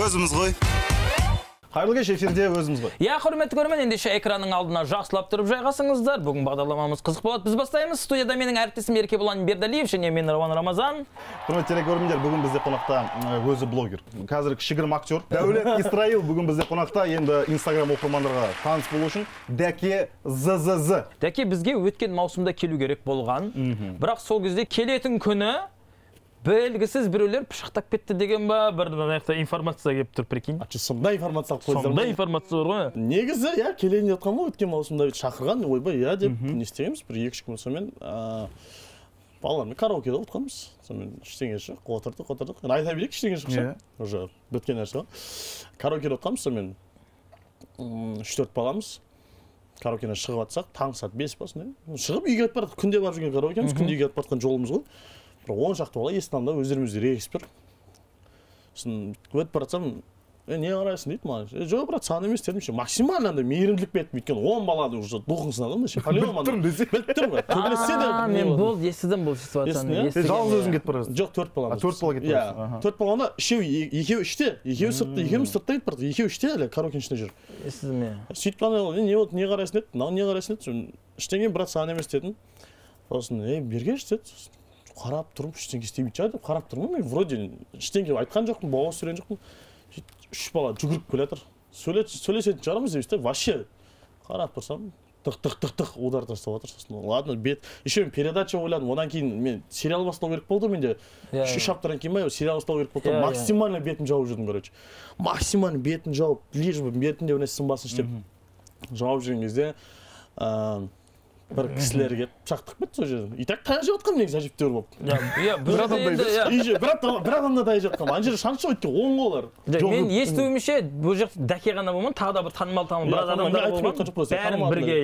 өзіміз ғой. Қайырлы кеш, эфирде өзіміз ғой. Я құрметті көрермен, ендеше экранның алдына жақсылап тұрып жайғасыңыздар. Бүгін бағдарламамыз қызық болады. Біз бастаймыз. Студияда менің әріптесім Еркебұлан Бердалиев және мен Рауан Рамазан. Құрметті телекөрермендер, бүгін бізде қонақта өзі блогер. Қазір кішігірім актер Дәулет Исраил бүгін бізде қонақта. Енді Instagram оқырмандарға таныс болу үшін Дәке ЗЗЗ. Дәке бізге өткен маусымда келу керек болған. Бірақ сол кезде келетін күні белгісіз біреулер пышақтап кетті деген ба, бір аяқта информация келіп тұр, прикинь. Сондай информация қойдыңдар ма? Сондай информация бар ғой. Негізі, иә, келейін жатқан ғой, өткен маусымда шақырған, ойбай, иә деп не істегенбіз, бір 2-3 күн сонымен балалармен караокеде отырғанбыз. Сонымен ештеңе жоқ, отырдық. Айта берейік, ештеңе жоқ шығар. Уже біткен нәрсе ғой. Караокеде отырғанбыз, сонымен 3-4 баламыз караокеден шығып жатсақ, таңғы сағат 5 па сондай. Шығып үйге кетіп бардық, күнде барып жүрген караокеміз, күнде үйге кетіп бара жатқан жолымыз ғой. 10 шақты бала есіктен алдында өздерімізде регис бір. Сосын өтіп бара жатсам, не қарайсың дейді маған. Жоқ, брат, саған емес дедім ше. Максимально андай мейірімділік беріп, өйткені 10 баланы уже духын сынады ше. Біліп тұрмын ғой. Төбелессе де мен бұл естідім бұл ситуацияны. Жалғыз өзің кетіп бара жатсың. Жоқ, 4 баламыз. 4 бала кетіп бара жатсың. 4 баланы екеуі іште, екеуі сыртта, екеуміз сыртта кетіп бардық. Екеуі іште әлі караокенің ішінде жүр. Естідім мен. Сөйтіп қана не болды, не қарайсың деді. Мынау не қарайсың деді. Іштен кейін брат, саған емес дедім. Сосын, бергенші деді. Қарап тұрмын, ештеңе істемейді деп қарап тұрмын. Мен вроде ештеңе айтқан жоқпын, бауыз сүрген жоқпын. 3 бала жүгіріп келе жатыр. Сөйлесетін шығармыз деп, вообще қарап тұрсам, тық удар тастап жатыр. Сосын, ладно, бет. Еще мен передача ойладым. Одан кейін мен сериал бастау керек болды. Менде 3 аптадан кейін ба сериал бастау керек болды. Максимально бетін жауып жүрдім, короче. Максимально бетін жауып, лишь бы бетінде бір нәрсе сынбасын деп жауып жүрген кезде бір кісілер келіп пышақтап кетті сол жерден. И так таяқ жеп жатқанмын негізі әжептәуір болып. Бір адамда таяқ жеп жатқанмын. Ана жерде шаншы өткен 10 олар. Мен естуімше бұл жақта Дәке ғана болмаған, тағы да бір танымал біраз адамдар болған. Бәрін бірге,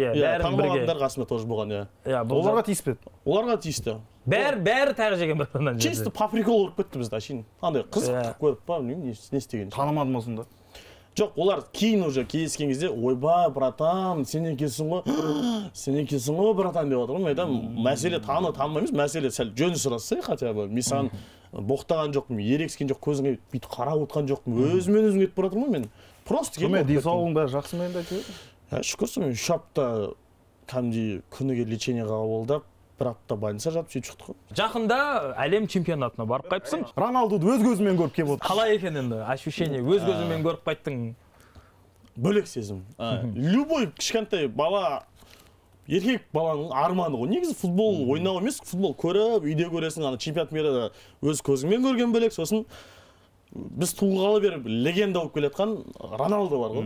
танымал адамдар қасымда тоже болған, иә. Оларға тиіспеді. Оларға тиісті. Бәрі таяқ жеген бір адамнан. Чисто по приколу ұрып кетті бізді әшейін. Андай қызық көріп па, білмеймін, не істеген. Танымадым осында. Жоқ, олар кейін уже кездескен кезде, ойбай, братан, сен екенсің ғой, братан деп отыр ғой. Мен айтамын, мәселе танымаймыз, мәселе сәл жөн сұрасай, хотя бы. Мен саған боқтаған жоқпын, ерекскен жоқ, көзіңе бүйтіп қарап отқан жоқпын. Өзімен өзім кетіп бара жатырмын мен. Просто келіп. Сонымен денсаулығың бәрі жақсы ма енді? Шүкір, мен 3 апта кәдімгідей күніге лечениеға қабылдап, 1 апта больница жатып сөйтіп шықтық қой. Жақында әлем чемпионатына барып қайтыпсың. Роналдуды өз көзімен көріп келіп отыр. Қалай екен енді? Ощущение өз көзімен көріп қайттың. Бөлек сезім. Любой кішкентай бала, еркек баланың арманы ғой. Негізі футбол ойнау емес, футбол көріп, үйде көресің, ана чемпионат мерада өз көзіңмен көрген бөлек. Сосын біз туылғалы беріп легенда болып келатқан Роналдо бар ғой.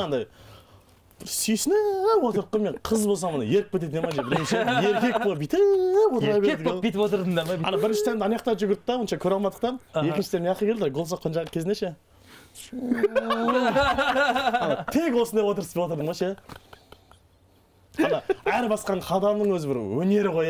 Андай сүйсініп отырып қой, мен қыз болсам ана еріп кететін ема деп білемінші. Еркек болып бүйтіп отыра берді. Еркек болып бүйтіп отырдыңдар ма? Ана бірінші таймда ана жақта жүгірді да, онша көре алмадық та. Екінші тайм жаққа келді, гол соққан жағы кезінде ше. Тек осындай отырдым ғой ше. Ана әр басқан қадамның өзі бір өнері ғой.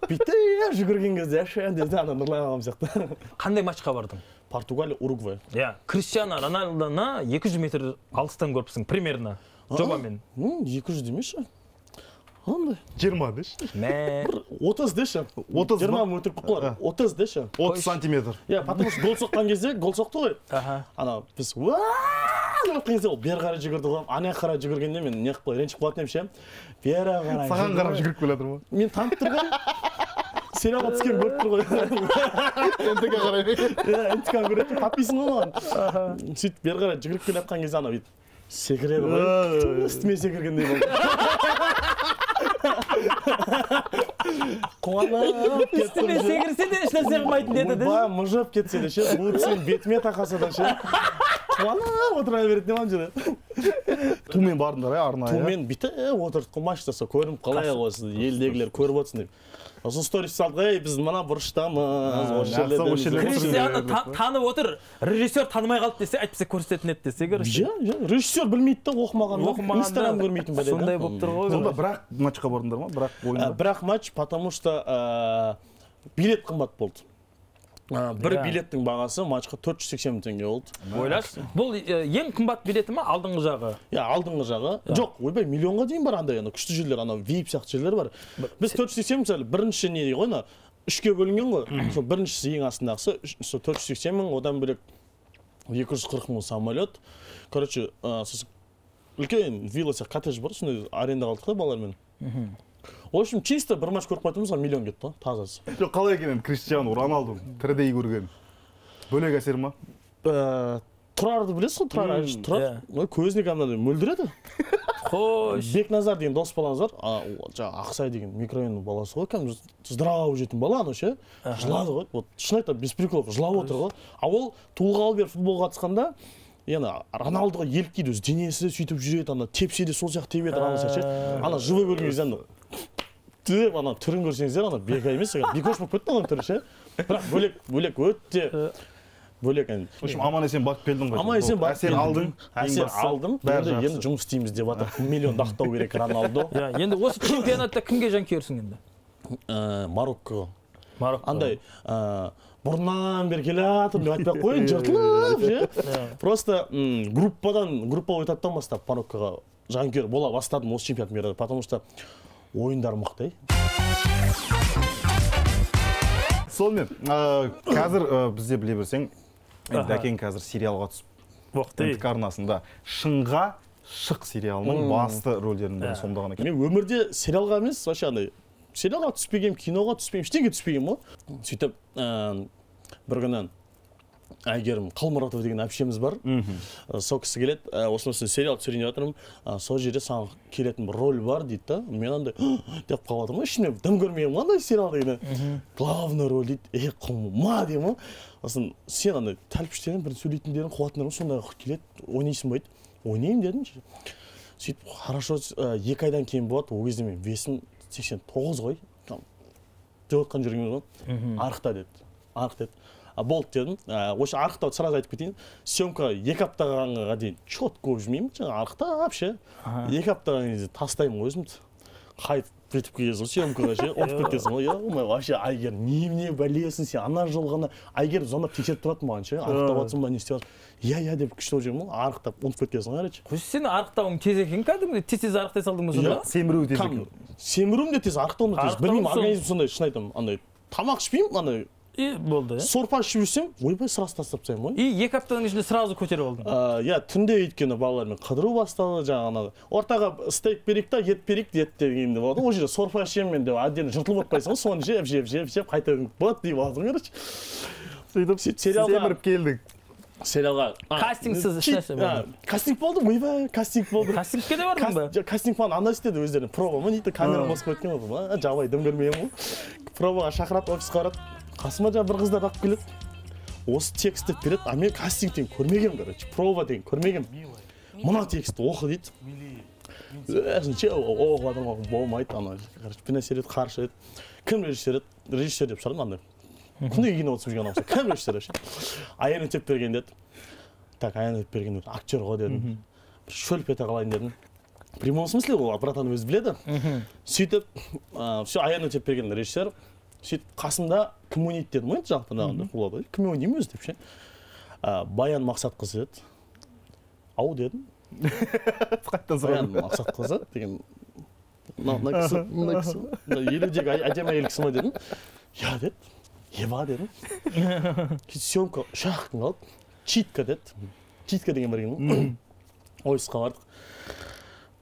Бүйтіп жүгірген кезде ше деді ана Нұрлан ағам сияқты. Қандай матчқа бардың? Португалия, Уругвай. Криштиану Роналдоны 200 метр алыстан көріпсің, примерно. Жобамен. 200 демеші. Андай. 20 деші. 30 деші. 20 өтіріп қылар. 30 деші. 30 сантиметр. Потому что гол соққан кезде, гол соқты ғой. Ана біз кезде ол бері қарай жүгірді ғой. Ана қарай жүгіргенде мен не қылып ренжіп қалатын емше. Бері қарай. Саған қарап жүгіріп келе жатыр ма? Мен танып тұрған. Сериалға түскен көріп тұр ғой. Ентіге қарай. Ентіге көріп тұр, таппайсың ғой маған. Сөйтіп бері қарай жүгіріп келе жатқан кезде ана бүйтіп секіреді ғой. Үстіме секіргендей болды. Қуанып кеттім. Үстіме секірсе де ешнәрсе қылмайтын деді. Ойбай, мұжып кетсе де ше, бұлтсен бетіме тақаса да ше. Қуанып отыра беретін ема жүрі. Тумен бардыңдар ә, арнайы. Тумен бүйтіп отырдық қой машинасы, көрініп қалай осы елдегілер көріп отырсын деп. Осы сторис салдық, біз мына бұрыштамыз. Криштиану танып отыр, режиссер танымай қалды десе, айтпаса көрсететін еді десе көрсетті. Режиссер білмейді да, оқымаған. Инстаграм көрмейтін бәледі. Сондай болып тұр ғой. Сонда бірақ матчқа бардыңдар ма? Бірақ матч, потому что билет қымбат болды. Бір билеттің бағасы матчқа 480 теңге болды. Ойлашы, бұл ең қымбат билеті ма, алдыңғы жағы? Алдыңғы жағы. Жоқ, ойбай, миллионға дейін бар андай, күшті жерлер, ана VIP сияқты жерлер бар. Біз 480 мысалы, бірінші не ғой, 3-ке бөлінген ғой. Сол біріншісі ең астындағысы 480 мың, одан бөлек 240 мың самолет. Короче, сосын үлкен вилла сияқты коттедж бар, сондай арендаға алдық та балалармен. В общем, чисто бір матч көріп қайтуымызға миллион кетті, тазасы. Жоқ, қалай екен Криштиану Роналду тірідей көрген? Бөлек әсер ма? Тұрарды білесіз ғой, Тұрар. Көзіне кәдімгідей мөлдіреді. Хош. Бекназар деген дос балаңыз бар. Жаңа Ақсай деген микрорайонның баласы ғой, кәдімгі здраво жетім бала, ано ше. Жылады ғой. Вот шын айтамын, без приколов, жылап отыр ғой. А ол туылғалы бері футболға қатысқанда, яғни Роналдуға еліктейді, өз денесі сөйтіп жүреді, ана тепсе де сол сияқты тебеді, ана ше. Ана живой көрген кезде ана деп ана түрін көрсеңіздер, ана бека емес, бекош болып кетті ана түрі ше. Бірақ бөлек өте бөлек ән. В общем, аман-есен батып келдің ғой. Аман-есен батып әсер алдың. Әсер алдым. Енді жұмыс істейміз деп жатыр. Миллион дақтау керек Роналду. Енді осы чемпионатта кімге жанкүйерсің енді? Марокко. Марокко. Андай бұрыннан бері келе жатыр деп айтпай ақ қояйын, жыртылып ше. Просто группа этаптан бастап Мароккоға жанкүйер бола бастадым осы чемпионат мира, потому что ойындар мықты. Сонымен, қазір бізде біле берсең, Дәкең қазір сериалға түсіп, НТК арнасында Шыңға шық сериалының басты рөлдерінің бірін сомдаған екен. Мен өмірде сериалға емес, вообще андай сериалға түспегем, киноға түспегем, ештеңеге түспегем ғой. Сөйтіп бір күні Әйгерім Қалмұратов деген әпшеміз бар. Сол кісі келеді, осыны сериал түсірейін деп жатырмын. Сол жерде саған келетін бір рөл бар дейді да. Мен андай деп қалып жатырмын. Ішімнен дым көрмеймін андай сериал деген. Главный рөл дейді. Құлма деймін. Сосын сен андай тәлпіштерін бір сөйлейтіндерін, қуатындарын сондай келеді. Ойнайсың ба дейді. Ойнайын дедім. Сөйтіп хорошо 2 айдан кейін болады. Ол кезде мен весім 89 ғой. Деп отқан жүрген ғой. Арықта деді. Арық деді. Болды дедім. Осы арықтауды сразу айтып кетейін. Съемка 2 аптаға дейін четко болып жүрмеймін. Жаңа арықтап ше. 2 аптаға кезде тастаймын өзімді. Қайтып кетіп келесің съемкаға ше. Ұмытып кетесің ғой. Я, вообще Айгер, не бәлесің сен? Ана жыл ғана Айгер звондап тексеріп тұратын маған ше. Арықтап жатсың ба, не істеп жатсың? Я деп күшті болып жүрмін. Арықтап ұмытып кетесің короче. Қойшы сен арықтауың тез екен кәдімгідей тез арықтай салдың ба сонда? Семіру тез екен. Семіруім де тез, арықтауым да тез. Білмеймін, организм сондай, шын айтамын. Андай тамақ ішпеймін, андай болды. Сорпа ішіп жүрсем, ойбай сразу тастап тастаймын ғой. 2 аптаның ішінде сразу көтеріп алдың. Я түнде өйткені балалармен қыдыру басталды, жаңағы ортаға стейк берейік та, ет берейік дегенде болады. Ол жерде сорпа ішемін мен деп отдельно жыртылып отпайсың ғой, соны жеп қайта болады деп алдым короче. Сөйтіп семіріп келдік. Сериалға кастингсіз ешнәрсе болды. Кастинг болды, ойбай, кастинг болды. Кастингке де бардың ба? Кастинг falan анда істеді өздеріне проба ма дейді, камера басып кеткен ғой. Жабай дым көрмеймін ғой. Пробаға шақырады, офисқа барады. Қасыма жаңа бір қыздар алып келеді. Осы текстті береді, а мен кастингтен көрмегем, короче, проба деген көрмегем. Мына текстті оқы дейді. Че оқып адамға болмайды, ана, короче, пенәсер еді, қаршы еді. Кім режиссер еді? Режиссер деп сұрадым, андай. Күнде кино түсіп жүрген адамса, кім режиссер еді? Аян өтеп берген деді. Так, Аян өтеп берген деді, актер ғой дедім. Шөліп ете қалайын дедім. В прямом смысле ол братан өзі біледі. Сөйтіп, все, Аян өтеп берген режиссер. Сөйтіп, қасымда кім ойнайды дедім ғой, жалпы нағында. Кім ойнаймын өзі деп ше. Баян Мақсатқызы еді. Ау дедім. Баян Мақсатқызы деген. Мына кісі, елудегі әдемі әйел кісі ма дедім. Я деді. Ева дедім. Съемка 3 күн қалды. Читка деді. Читка деген бар екен. Ойысқа бардық.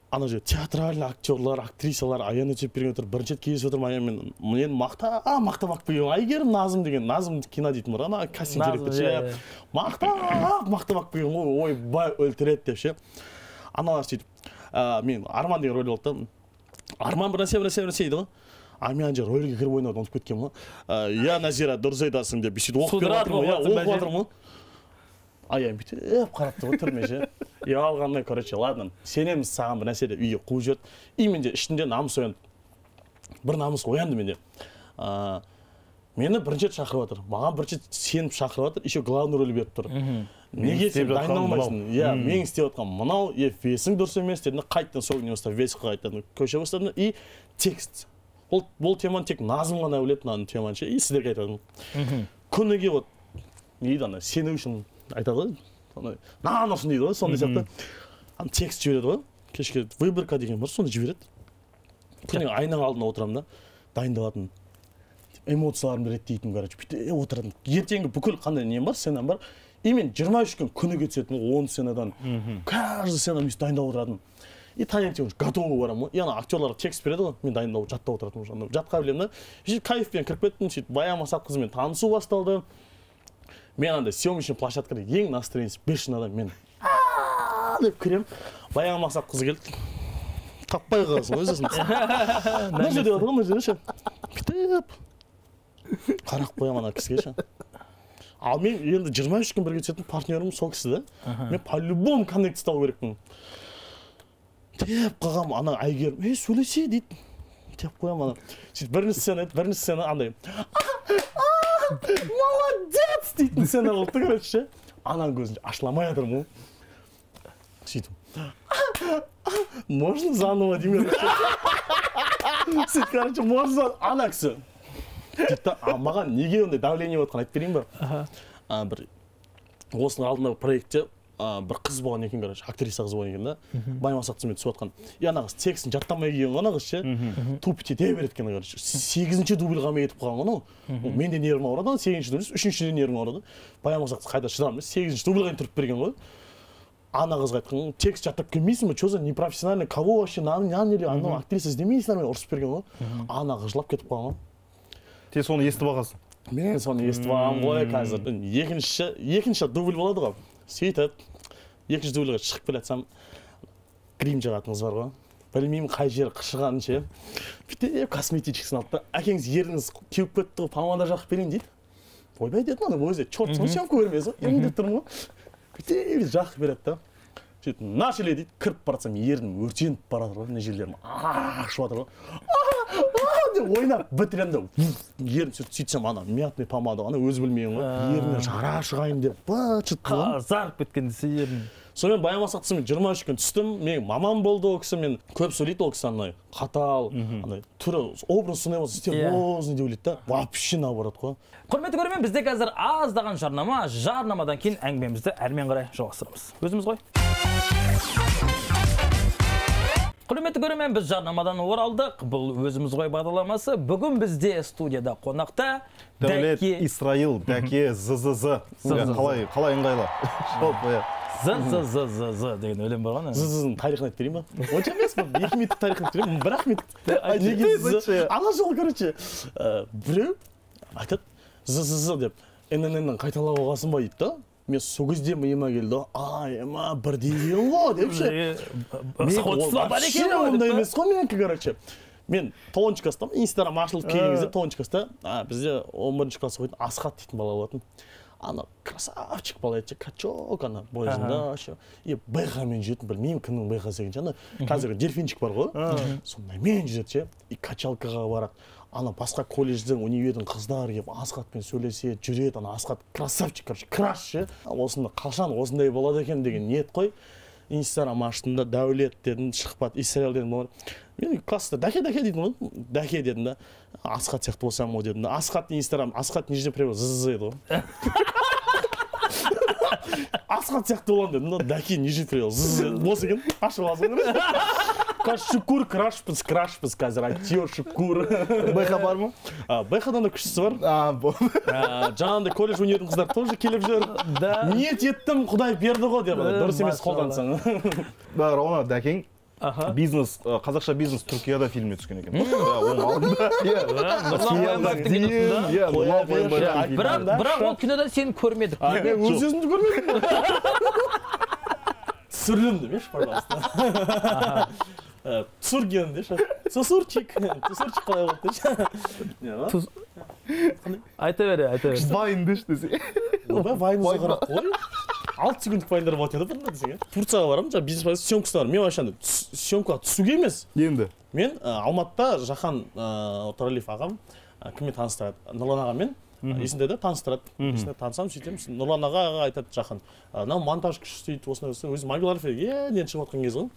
Ана же театральный актерлар, актрисалар Аян өтеп берген отыр. Бірінші рет кездесіп отырмын Аянмен. Мен мақтап берген. Айгерім Назым деген, Назым кино дейтін бар. Ана кастинг директор ше. Мақтап берген ғой. Ой, бай өлтіреді деп ше. Аналар сөйтіп. Мен Арман деген рөл болды. Арман бір нәрсе дейді ғой. Мен ана рөлге кіріп ойнауды ұмытып кеткен ғой. Я Назира дұрыс айтасың деп сөйтіп оқып жатырмын ғой. Аян бүйтіп қарап тұр ғой түрме ше. Алғаннан короче, ладно, сенеміз саған бір нәрсе деп үйге қуып жіберді. И менде ішінде намыс оянды. Бір намыс оянды менде. Мені бірінші рет шақырып отыр. Маған бірінші рет сеніп шақырып отыр, еще главный рөл беріп тұр. Неге сен дайындалмайсың? Мен істеп отқан мынау, весің дұрыс емес деді. Қайттан сол күні бастап весқа қайттан көше бастадым. И текст. Бұл теманы тек Назым ғана біледі, мынаның теманы ше. И сіздерге айтадым. Күніге вот не дейді ана, сені үшін айтады ғой. Наносын дейді ғой, сондай сияқты. Текст жібереді ғой. Кешке выборка деген бар, соны жібереді. Күнің айнаның алдына отырамын да, дайындалатын. Эмоцияларымды реттейтін, короче, бүйтіп отыратын. Ертеңгі бүкіл қандай нем бар, сценам бар. И мен 23 күн күніге түсетін 10 сценадан. Каждый сцена мен дайындап отыратынмын. И таңертең готовы барамын. И ана актерларға текст береді ғой, мен дайындап жаттап отыратынмын. Жатқа білемін да. Сөйтіп кайфпен кіріп кеттім, сөйтіп Баян Мақсатқызымен танысу басталды. Мен андай съемочный площадкада ең настроениесі 5 адам мен деп кірем. Баян Мақсатқызы келді. Таппай қаласың өзің. Мына жерде отыр ғой, мына жерде ше. Бүйтіп қарап қоямын ана кісіге ше. Ал мен енді 23 күн бірге түсетін партнерім сол кісі да. Мен по-любому коннект ұстау керекпін. Деп қалғам, ана Әйгерім, сөйлесе дейді. Деп қоям ана. Сөйтіп бірінші сцена андай. Молодец дейтін сцена болды, короче. Ананың көзін ашыламай жатырмын. Сөйтіп. Можно заново деймін. Сөйтіп, короче, можно ана кісі. Дейді, маған неге ондай давление отқан айтып берейін ба? Бір осының алдында проектте бір қыз болған екен, короче, актриса қыз болған екен да. Баян Мақсатқызымен түсіп отқан. И ана қыз текстін жаттамай келген ана қыз ше. Тупите дей береді екен, короче. 8-ші дубльға кетіп қалған ғой. Мен де нервім ауырады, 8-ші дубль, 3-ші де нервім ауырады. Баян Мақсатқыз қайта шыдамын, 8-ші дубльға тұрып берген ғой. Ана қызға айтқан, текст жаттап келмейсің ба? Чё за непрофессиональный, кого вообще, наны или ана актриса іздемейсіңдер ме? Ұрысып берген ғой. Ана қыз жылап кетіп қалған. Те соны естіп алғансың. Мен соны естіп алғам ғой қазір. Екінші дубль болады ғой. Сөйтіп, екінші дубльға шығып келатсам, грим жағатыңыз бар ғой. Білмеймін қай жері қышығанын ше. Бүйтіп косметическісін алды да, әкеңіз еріңіз кеуіп кетті ғой, помада жағып берейін дейді. Ойбай деді, ана өзі чёрт, съемка көрмейсің, ерін деп тұрмын ғой. Бүйтіп жағып береді да. Сөйтіп, начали дейді, кіріп барсам, ерін өртеніп баратыр ғой, мына жерлерім ашып жатыр ғой. Ойнап бітіремді, ерім сөйтсем ана мятный помада, ана өзі білмеген ғой, еріне жара шығайын деп, быт-шыт қылым. Зарып кеткен десе ерін. Сонымен Баян Мақсатқызымен 23 күн түстім, мен мамам болды ол кісі, мен көп сөйлейді ол кісі анай, қатал, анай түрі, образ сондай болса, стервозный деп ойлайды да, вообще наоборот қой. Құрметті көрермен, бізде қазір аздаған жарнама, жарнамадан кейін әңгімемізді әрмен қарай жалғастырамыз. Өзіміз ғой. Құрметті көрермен, біз жарнамадан оралдық. Бұл өзіміз ғой бағдарламасы. Бүгін бізде студияда қонақта Дәулет Исраил, Дәке, ЗЗЗ. Қалай ыңғайлы? ЗЗЗЗ деген өлең бар ғой. ЗЗЗ-ның тарихын айтып берейін ба? Онша емес па? 2 меттік тарихын айтып берейін, бірақ меттік. Ана жол, короче, біреу айтады, ЗЗЗ деп, ННН-нің қайталап алғасын ба дейді да. Мен сол кезде миыма келді, ема бір деген ғой деп ше. Сходство бар екен ғой. Ондай емес қой менікі, короче. Мен Толончикаста, Инстаграм ашылып келген кезде Толончикаста, бізде 11-ші класс оқитын Асхат дейтін бала болатын. Ана красавчик бала еді, качок ана бойында ше. И байқамен жүретін, білмеймін кімнің байқасы екенше, ана қазіргі дельфинчик бар ғой. Сондаймен жүреді ше. И качалкаға барады. Ана басқа колледжден, универдің қыздар келіп Асхатпен сөйлесе, жүреді, ана Асхат красавчик, короче, краш ше. Осында қашан осындай болады екен деген ниет қой. Инстаграм аштында Дәулет дедім, шықпады, Исраил дедім. Мен класста Дәке дейтін ғой, Дәке дедім да. Асхат сияқты болсам ғой дедім да. Асхат Инстаграм, Асхат нижний превод ЗЗЗ еді ғой. Асхат сияқты болам дедім да. Дәке нижний превод ЗЗЗ болса екен, ашып аласың. Шүкір, крашпыз қазір, актер Шүкір. Байқа бар ма? Байқадан да күштісі бар. Жаңағындай колледж универдің қыздар тоже келіп жүр. Ниет еттім, Құдай берді ғой деп, дұрыс емес қолдансаң. Рауна, Дәкең бизнес, қазақша бизнес Түркияда фильмге түскен екен. Оның алдында. Бірақ ол кинода сені көрмедік. Мен өз өзімді көрмедім. Түсірілім демеш, пожалуйста. Түсірген деші. Түсірчик қалай болды деші. Айта бере. Вайн деш десе. Вайн ұза қарап қой. 6 секундік вайндар болады еді бұнда десең. Турцияға барамын, жаңа бизнес съемкасы бар. Мен вообще съемкаға түсуге емес. Енді. Мен Алматыда Жахан Тұралиев ағам кіммен таныстырады? Нұрлан ағамен. Есінде де таныстырады. Есінде танысам, сөйтем, Нұрлан аға айтады Жахан. Мынау монтаж күші істейді, осындай өзі мобилар неден шығып жатқан кез ғой.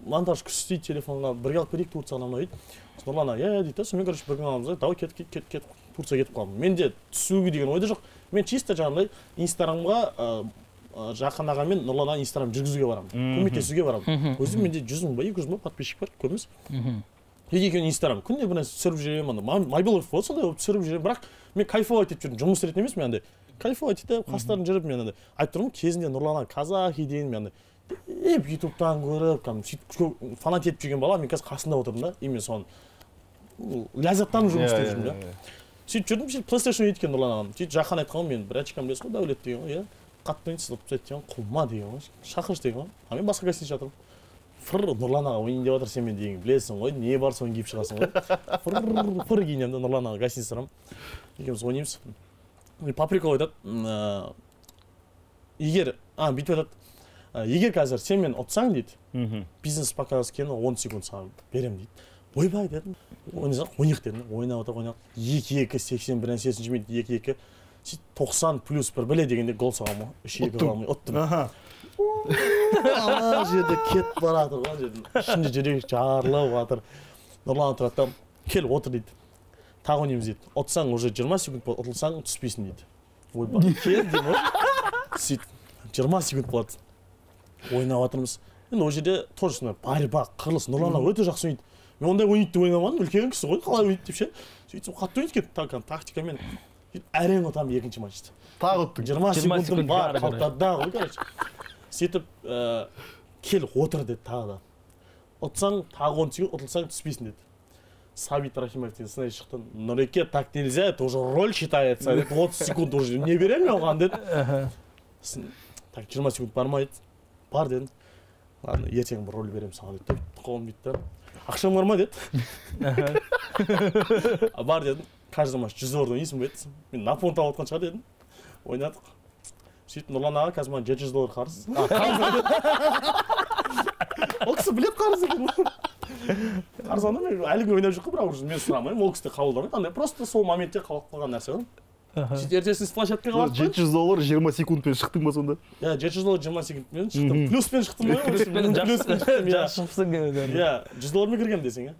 Монтаж күші істейді, телефонға бірге алып берейік Турцияға ұнайды. Нұрлан аға, дейді, сонымен короче бір күн аламыз, давай кет, Турцияға кетіп қалдым. Менде түсуге деген ойда жоқ. Мен чисто жаңағыдай Инстаграмға Жахан ағамен Нұрлан аға Инстаграм жүргізуге барамын, көмектесуге барамын. Өзім менде 100 мың ба, 200 мың подписчик бар, көбіміз. Екеуін Инстаграм күнде бір нәрсе түсіріп жүремін, мобилов болды, сондай болып түсіріп жүремін, бірақ мен кайфовать етіп жүрмін, жұмыс ретінде емес, мен андай кайфовать етіп қастарын жүріп мен андай айтып тұрмын кезінде Нұрлан аға казахи дейін мен андай ютубтан көріп сөйтіп фанат етіп жүрген бала мен қазір қасында отырдым да и мен соны ләззаттанып жұмыс істеп жүрмін да сөйтіп жүрдім сөйтіп PlayStation ойнайды екен Нұрлан ағам сөйтіп жақан айтқан ғой мен бір очкам білесіз ғой Дәулет деген ғой иә қатты ойнайсыз деген құлма деген ғой шақыршы деген ғой а мен басқа гостиница жатырмын Нұрлан аға ойнайын деп жатыр сен мен деген білесің ғой не бар соны киіп шығасың ғой фыр киінемін да Нұрлан аға гостиница тұрамын екеуміз ойнаймыз по приколу айтады егер бүйтіп айтады егер қазір сен мені ұтсаң дейді бизнес показывать кино 10 секунд саған беремін дейді ойбай дедім ойнасақ ойнайық дедім ойнап отыр ойнап 2-2 81-80 минут 2-2 сөйтіп 90 плюс бір біле дегенде гол саламын ғой 3-2 қалмай ұттым ана жерде кетіп бара жатыр ғой жерден ішінде жүрек жарылып жатыр Нұрлан тұрады да кел отыр дейді тағы ойнаймыз дейді ұтсаң уже 20 секунд болады ұтылсаң түспейсің дейді ойбай кел деймін ғой сөйтіп 20 секунд болады ойнап жатырмыз енді ол жерде тоже сондай борьба қырылыс Нұрлан өте жақсы ойнайды мен ондай ойнайды деп ойламадым үлкен кісі ғой қалай ойнайды деп ше сөйтіп қатты ойнайды екен тактикамен әрең ұтамын екінші матчты тағы ұттың 20 секундым бар қалтада ғой короче сөйтіп кел отыр деді тағы да ұтсаң тағы 10 секунд ұтылсаң түспейсің деді Сабит Рахимов деген сценарий шықты Нұреке так нельзя это уже роль считается 30 секунд уже не беремін мен оған деді так 20 секунд бар ма деді бар дедім ладно ертең бір роль беремін саған деді қолым бүйтті ақшаң бар ма деді бар дедім каждый матч 100 доллар ойнайсың ба деді мен на фон тауып отқан шығар дедім ойнадық сөйтіп Нұрлан аға қазір маған 700 доллар қарыз ол кісі біледі қарыз екен қарызаны мен әлі күнге ойнап жүрмін бірақ уже мен сұрамаймын ол кісі де қабылдамайды андай просто сол моментте қалып қалған нәрсе ғой сөйтіп ертесіне площадкаға барып 700 доллар 20 секундпен шықтың ба сонда? Иә, 700 доллар 20 секундпен шықтым. Плюспен шықтым ғой. Плюспен шығыпсың иә. Иә, 100 доллармен кіргем десең, иә.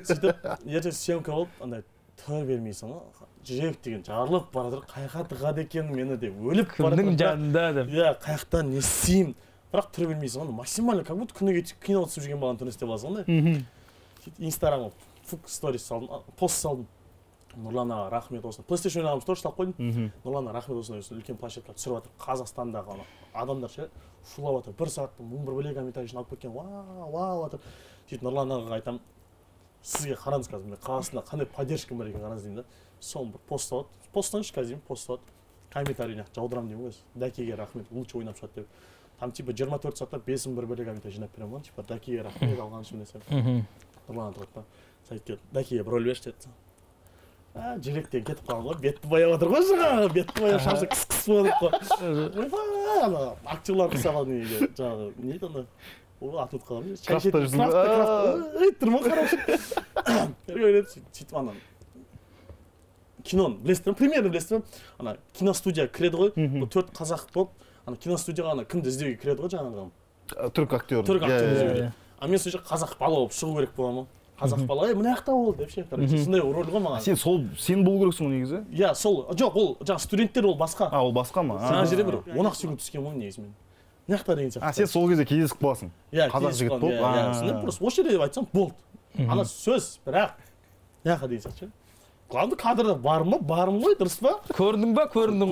Сөйтіп ертесі съемка болып, андай төр бермейсің ғой. Жүрек деген жарылып бара жатыр. Қайқа тығады екен мені деп өліп бара жатыр. Кімнің жанында деп. Иә, қаяқтан не істеймін. Бірақ түре бермейсің ғой. Максимально как будто күніге кино түсіп жүрген баланы түрін істеп аласың ғой. Инстаграмға сторис салдым, пост салдым. Нұрлан аға рахмет осыны. PlayStation ойнағанымыз тоже салып қойдым. Нұрлан аға рахмет осыны үлкен площадка түсіріп жатыр. Қазақстандағы адамдар ше шулап жатыр. 1 сағатта 1001 бөлек комментарий алып кеткен. Вау жатыр. Сөйтіп Нұрлан ағаға айтамын. Сізге қараңыз қазір мен қаласында қандай поддержкам бар екенін қараңыз деймін да. Соны бір пост салады. Посттан ішкі деймін, пост салады. Комментарийіне жаудырамын деймін ғой. Дәкеге рахмет, лучше ойнап шығады деп. Там типа 24 сағатта 5001 бөлек комментарий жинап беремін ғой. Типа Дәкеге рахмет алған үшін десем. Нұрлан тұрады да. Сайтке Дәкеге бір рөл берші деді. Жүректен кетіп қалған ғой, бетті бояп жатыр ғой жаңағы, бетті бояп шашы кіс болып қой. Ана актерлар қысалады неге, жаңағы, не еді ана, ол атылып қаламын. Крафтта жүрсің тұрма қарап сөйтіп ана, киноны білесіздер, премьерді білесіздер, ана киностудия кіреді ғой, бұл 4 қазақ болып, ана киностудияға ана кімді іздеуге кіреді ғой жаңағы. Түрік актер. Түрік актер іздеуге. А мен сол жерде қазақ бала болып шығу керек боламын. Қазақ бала, мына жақта ол деп ше, короче, сондай рөл ғой маған. Сен болу керексің негізі? Иә, сол. Жоқ, ол жаңа студенттер ол басқа. Ол басқа ма? Жаңа жерде бір 10 секунд түскен ғой негізі мен. Мына жақта деген сияқты. Сен сол кезде кездесіп қаласың. Иә, қазақ жігіт болып. Иә, сондай просто осы жерде деп айтсам болды. Ана сөз, бірақ мына жақта деген сияқты ше. Главное кадрда бармын ғой, дұрыс па? Көрдің ба? Көрдім.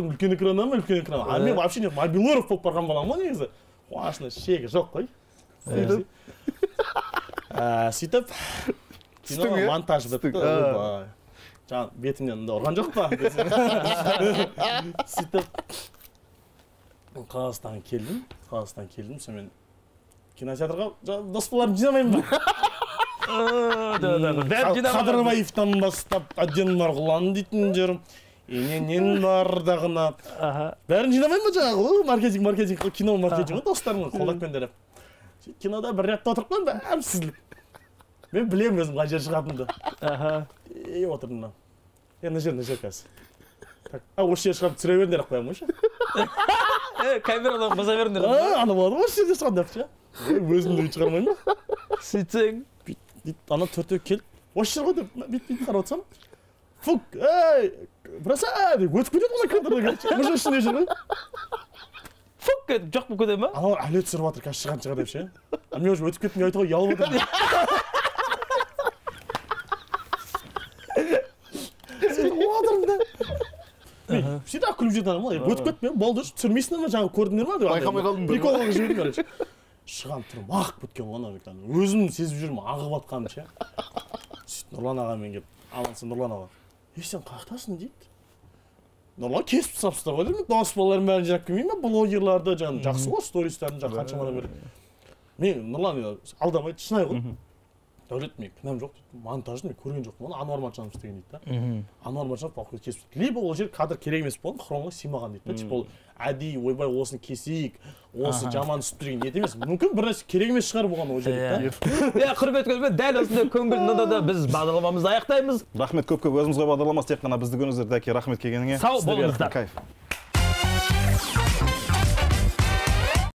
Үлкен экраннан ба, үлкен экран. А мен вообще не мобилоров болып барған баламын ғой негізі. Қуанышында шегі жоқ қой. Сөйтіп кино монтаж бітті. Жаңа бетімнен ұрған жоқ па? Сөйтіп Қазақстанға келдім, сонымен кинотеатрға доспаларымды жинамаймын ба? Қадырбаевтан бастап әден марғұлан дейтін жерім, ененен бардағына бәрін жинамаймын ба жаңағы маркетинг, кино маркетинг достарымға қолдап көндіріп. Кинода бір рядта отырып қойым бәрім сізлік. Мен білемін өзім қай жер шығатынымды. Отырдым да. Мына жер қазір. Осы жер шығарып түсіре беріңдер қоямын ғой ше. Камерадан баса беріңдер. Ана болады осы жерде шығады деп ше. Өзімді шығармаймын ба? Сөйтсең. Ана төртеу келіп, осы жер ғой деп бүйтіп қарап отырсам. Фук, ей, бросай деп өтіп кетеді ғой кадрда. Мұжа ішінде жүр ғой. Фук, жоқ бұл көде ма? Ана әлі түсіріп жатыр, қазір шыған шығар деп ше. Мен уже өтіп кеттім айтуға ұялып отырмын. всегда күліп жатамын ғой өтіп кетті ме болды түсірмейсіңдер ма жаңа көрдіңдер ма деп байқамай қалдым деп прикол қылып жібердім короче шығамын тұрмын ағып кеткен ғой ана өзім сезіп жүрмін ағып жатқанын ше сөйтіп нұрлан ағамен келіп амандасам нұрлан аға сен қаяқтасың дейді нұрлан кесіп тастап ғой деймін дос балалардың бәрін жинап келмей ма блогерларды жаңағы жақсы ғой стористарын жаңағы қаншама адам береді мен нұрлан алдамайды шынайы ғой дәулет мен кінәм жоқ дейді монтажды мен көрген жоқпын оны ануар матжанов істеген дейді да ануар матжанов балқұй кесіп либо ол жер кадр керек емес болған хромға сыймаған дейді да типа ол әдейі ойбай осыны кесейік осы жаман түсіп деген ниет емес мүмкін бір нәрсе керек емес шығар болған ол жерде иә құрметті көрермен дәл осындай көңіл нодада біз бағдарламамызды аяқтаймыз рахмет көп өзімізге бағдарламасы тек қана бізді көріңіздер дәке рахмет келгеніңе сау болыңыздар кайф